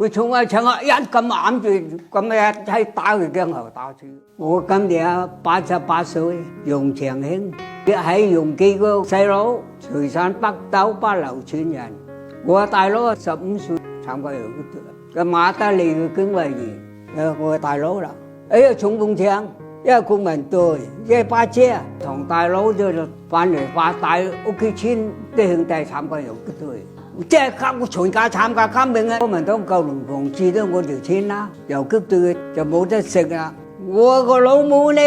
佢衝下衝下，一咁攬住，咁一喺打佢頸後打住。我今年88歲，容長興，喺容記個細佬，潮汕北斗北流村人。我大佬15歲參加遊擊隊，個馬德里嘅警衛員，我大佬啦。一個衝鋒槍，一個公民隊，一把遮，同大佬就翻嚟話帶屋企村啲兄弟參加遊擊隊。即係全家參加革命啊！國民黨九龍防治咗我條村啦，遊擊隊就冇得食啦。我個老母呢，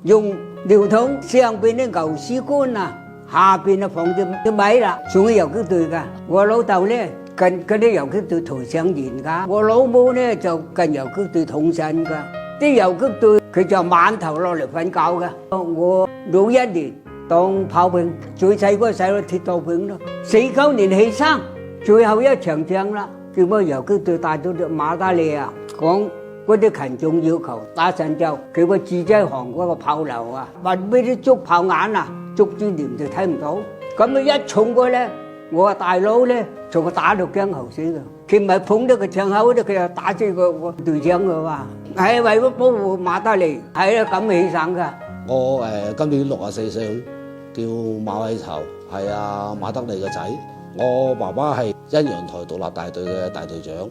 用尿桶上邊啲牛屎罐啊，下邊就放啲米啦，送去遊擊隊噶。我老豆呢，跟嗰啲遊擊隊同上連噶，我老母呢就跟遊擊隊同身噶。啲遊擊隊佢就晚頭落嚟瞓覺噶。我61年當炮兵，最細嗰個細佬鐵道兵咯。49年起生。最後一場仗啦，叫我遊擊隊帶到隻馬達利亞，講嗰啲群眾要求打神州，佢個自製行嗰個炮樓啊，話俾啲竹炮眼啊，竹珠簾就睇唔到。咁佢一衝過咧，我個大佬咧，仲打到頸後死㗎。佢咪捧到個槍口嗰度，佢又打住個隊長㗎嘛。係為咗保護馬達利，係啊咁起生㗎。我今年64歲，叫馬偉籌，係阿馬德利嘅仔。我爸爸係欣洋台獨立大隊嘅大隊長，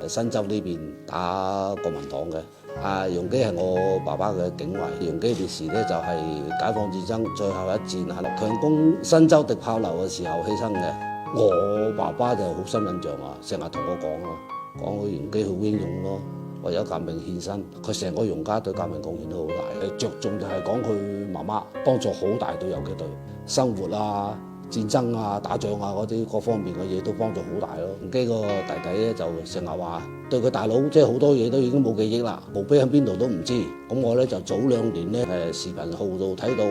新州呢邊打國民黨嘅。容基係我爸爸嘅警衛，容基烈士咧就係解放戰爭最後一戰喺強攻新州敵炮樓嘅時候犧牲嘅。我爸爸就好深印象啊，成日同我講佢容基好英勇咯，為咗革命獻身，佢成個容家對革命貢獻都好大。着重就係講佢媽媽幫助好大對遊擊隊生活啊。戰爭啊、打仗啊嗰啲各方面嘅嘢都幫助好大咯。容基個弟弟咧就成日話對佢大佬即係好多嘢都已經冇記憶啦，墓碑喺邊度都唔知。咁我咧就早2年咧視頻號度睇到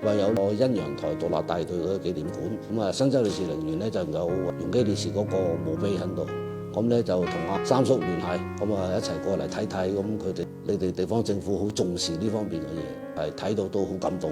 話有個欣洋台獨立大隊嘅紀念館，咁啊新州烈士陵園咧就有容基烈士嗰個墓碑喺度。咁咧就同阿三叔聯繫，咁啊一齊過嚟睇睇。咁佢哋你哋地方政府好重視呢方面嘅嘢，係睇到都好感動。